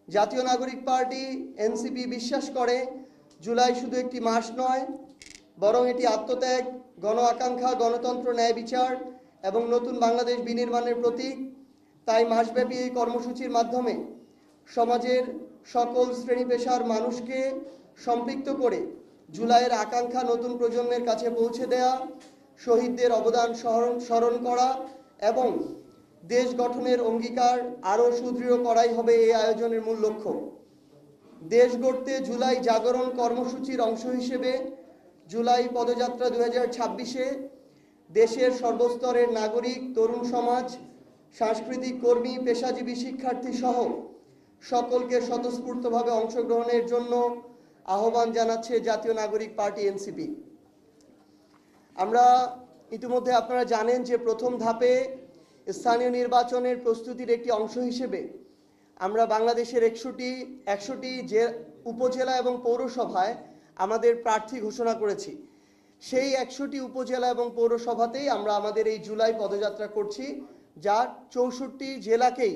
জাতীয় নাগরিক party NCP বিশ্বাস করে জুলাই শুধু একটি মাস নয়, বরং এটি আত্মত্যাগ, গণ আকাঙ্ক্ষা, গণতন্ত্র, ন্যায় বিচার এবং নতুন বাংলাদেশ বিনির্মাণের প্রতীক। তাই মাসব্যাপী এই কর্মসূচির মাধ্যমে সমাজের সকল শ্রেণী পেশার মানুষকে সম্পৃক্ত করে জুলাইয়ের আকাঙ্ক্ষা নতুন প্রজন্মের কাছে পৌঁছে দেয়া, শহীদদের অবদান স্মরণ করা এবং দেশ গঠনের অঙ্গীকার আরও সুদৃঢ় করাই হবে এই আয়োজনের মূল লক্ষ্য। দেশ গড়তে জুলাই জাগরণ কর্মসূচির অংশ হিসেবে জুলাই পদযাত্রা 2026-এ দেশের সর্বস্তরের নাগরিক, তরুণ সমাজ, সাংস্কৃতিক কর্মী, পেশাজীবী, শিক্ষার্থী সহ সকলকে স্বতঃস্ফূর্তভাবে অংশগ্রহণের জন্য আহ্বান জানাচ্ছে জাতীয় নাগরিক পার্টি এনসিপি। আমরা ইতিমধ্যে আপনারা জানেন যে প্রথম ধাপে স্থানীয় নির্বাচনের প্রস্তুতির একটি অংশ হিসেবে আমরা বাংলাদেশের 100টি যে উপজেলা এবং পৌরসভায় আমাদের প্রার্থী ঘোষণা করেছি। সেই 100টি উপজেলা এবং পৌরসভাতেই আমরা আমাদের এই জুলাই পদযাত্রা করছি, যা 64 জেলাকেই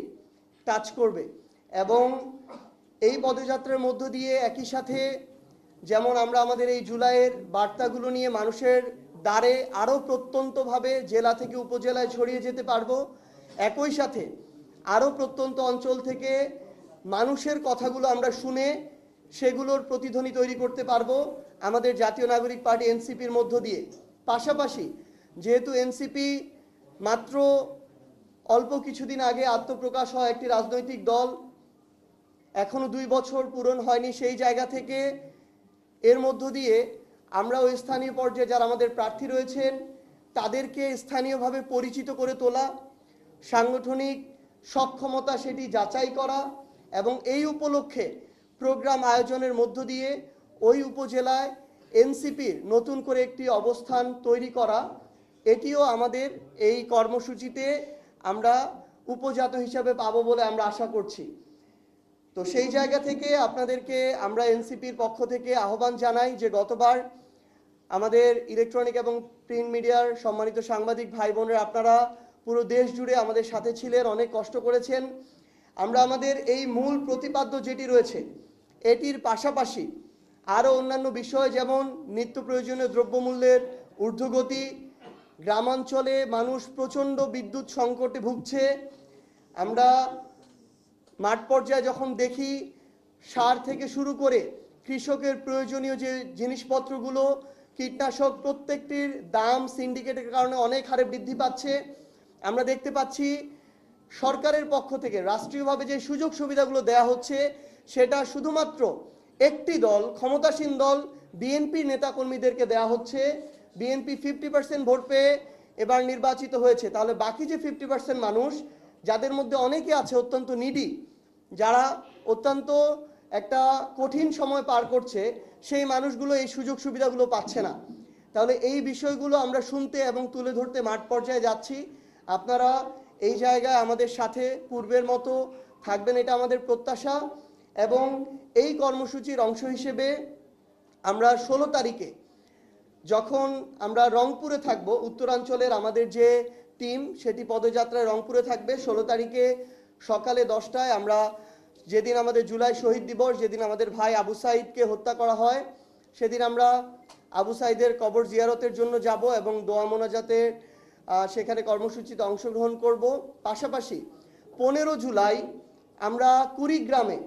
টাচ করবে। এবং এই পদযাত্রার মধ্য দিয়ে একই সাথে যেমন আমরা আমাদের এই জুলাইয়ের বার্তাগুলো নিয়ে মানুষের দ্বারে আরও প্রত্যন্তভাবে জেলা থেকে উপজেলায় ছড়িয়ে যেতে পারবো, একই সাথে আরও প্রত্যন্ত অঞ্চল থেকে মানুষের কথাগুলো আমরা শুনে সেগুলোর প্রতিধ্বনি তৈরি করতে পারবো আমাদের জাতীয় নাগরিক পার্টি এনসিপির মধ্য দিয়ে। পাশাপাশি যেহেতু এনসিপি মাত্র অল্প কিছুদিন আগে আত্মপ্রকাশ হয় একটি রাজনৈতিক দল, এখনো 2 বছর পূরণ হয়নি, সেই জায়গা থেকে এর মধ্য দিয়ে আমরা ওই স্থানীয় পর্যায়ে যারা আমাদের প্রার্থী রয়েছেন তাদেরকে স্থানীয়ভাবে পরিচিত করে তোলা, সাংগঠনিক সক্ষমতা সেটি যাচাই করা এবং এই উপলক্ষে প্রোগ্রাম আয়োজনের মধ্য দিয়ে ওই উপজেলায় এনসিপির নতুন করে একটি অবস্থান তৈরি করা, এটিও আমাদের এই কর্মসূচিতে আমরা উপজাত হিসাবে পাবো বলে আমরা আশা করছি। তো সেই জায়গা থেকে আপনাদেরকে আমরা এনসিপির পক্ষ থেকে আহ্বান জানাই যে গতবার আমাদের ইলেকট্রনিক এবং প্রিন্ট মিডিয়ার সম্মানিত সাংবাদিক ভাই বোনেরা আপনারা পুরো দেশ জুড়ে আমাদের সাথে ছিলেন, অনেক কষ্ট করেছেন। আমরা আমাদের এই মূল প্রতিপাদ্য যেটি রয়েছে এটির পাশাপাশি আরও অন্যান্য বিষয় যেমন নিত্য প্রয়োজনীয় দ্রব্যমূল্যের ঊর্ধ্বগতি, গ্রামাঞ্চলে মানুষ প্রচণ্ড বিদ্যুৎ সংকটে ভুগছে, আমরা মাঠ পর্যায়ে যখন দেখি সার থেকে শুরু করে কৃষকের প্রয়োজনীয় যে জিনিসপত্রগুলো, কীটনাশক প্রত্যেকটির দাম সিন্ডিকেটের কারণে অনেক হারে বৃদ্ধি পাচ্ছে। আমরা দেখতে পাচ্ছি সরকারের পক্ষ থেকে রাষ্ট্রীয়ভাবে যে সুযোগ সুবিধাগুলো দেয়া হচ্ছে সেটা শুধুমাত্র একটি দল, ক্ষমতাসীন দল বিএনপির নেতাকর্মীদেরকে দেয়া হচ্ছে। বিএনপি 50% ভোট পেয়ে এবার নির্বাচিত হয়েছে, তাহলে বাকি যে 50% মানুষ যাদের মধ্যে অনেকে আছে অত্যন্ত নিডি, যারা অত্যন্ত একটা কঠিন সময় পার করছে, সেই মানুষগুলো এই সুযোগ সুবিধাগুলো পাচ্ছে না। তাহলে এই বিষয়গুলো আমরা শুনতে এবং তুলে ধরতে মাঠ পর্যায়ে যাচ্ছি। আপনারা এই জায়গায় আমাদের সাথে পূর্বের মতো থাকবেন, এটা আমাদের প্রত্যাশা। এবং এই কর্মসূচির অংশ হিসেবে আমরা 16 তারিখে যখন আমরা রংপুরে থাকব, উত্তরাঞ্চলের আমাদের যে টিম সেটি পদযাত্রায় রংপুরে থাকবে 16 তারিখে সকালে 10টায়। আমরা যেদিন আমাদের জুলাই শহীদ দিবস, যেদিন আমাদের ভাই আবু সাইদকে হত্যা করা হয়, সেদিন আমরা আবু সাইদের কবর জিয়ারতের জন্য যাব এবং দোয়া মোনাজাতে সেখানে কর্মসূচিতে অংশগ্রহণ করব। পাশাপাশি 15 জুলাই আমরা কুড়িগ্রামে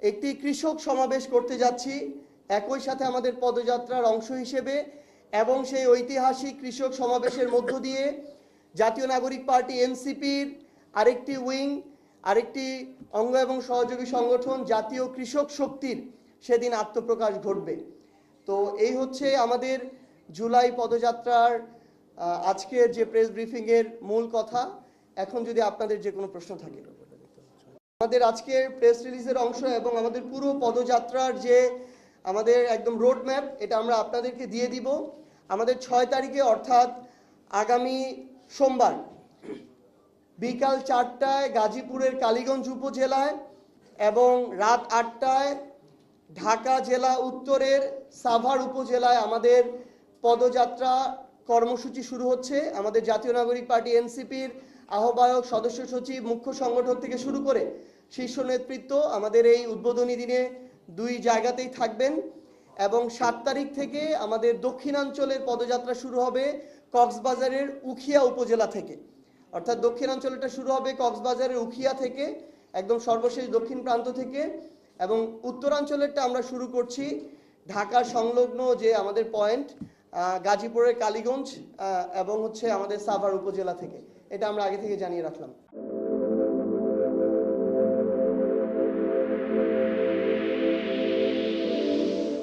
একটি কৃষক সমাবেশ করতে যাচ্ছি একই সাথে আমাদের পদযাত্রার অংশ হিসেবে। এবং সেই ঐতিহাসিক কৃষক সমাবেশের মধ্য দিয়ে জাতীয় নাগরিক পার্টি এনসিপির আরেকটি উইং, আরেকটি অঙ্গ এবং সহযোগী সংগঠন জাতীয় কৃষক শক্তির সেদিন আত্মপ্রকাশ ঘটবে। তো এই হচ্ছে আমাদের জুলাই পদযাত্রার আজকের যে প্রেস ব্রিফিংয়ের মূল কথা। এখন যদি আপনাদের যে কোনো প্রশ্ন থাকে, আমাদের আজকের প্রেস রিলিজের অংশ এবং আমাদের পুরো পদযাত্রার যে আমাদের একদম রোড ম্যাপ, এটা আমরা আপনাদেরকে দিয়ে দিব। আমাদের 6 তারিখে অর্থাৎ আগামী সোমবার বিকাল 4টায় গাজীপুরের কালীগঞ্জ উপজেলায় এবং রাত 8টায় ঢাকা জেলা উত্তরের সাভার উপজেলায় আমাদের পদযাত্রা কর্মসূচি শুরু হচ্ছে। আমাদের জাতীয় নাগরিক পার্টি এনসিপির আহ্বায়ক, সদস্য সচিব, মুখ্য সংগঠক থেকে শুরু করে শীর্ষ নেতৃত্ব আমাদের এই উদ্বোধনী দিনে 2 জায়গাতেই থাকবেন এবং 7 তারিখ থেকে আমাদের দক্ষিণাঞ্চলের পদযাত্রা শুরু হবে কক্সবাজারের উখিয়া উপজেলা থেকে। অর্থাৎ দক্ষিণাঞ্চলটা শুরু হবে কক্সবাজারের উখিয়া থেকে, একদম সর্বশেষ দক্ষিণ প্রান্ত থেকে, এবং উত্তরাঞ্চলেরটা আমরা শুরু করছি ঢাকার সংলগ্ন যে আমাদের পয়েন্ট গাজীপুরের কালীগঞ্জ এবং আমাদের সাভার উপজেলা থেকে। এটা আমরা আগে থেকে জানিয়ে রাখলাম।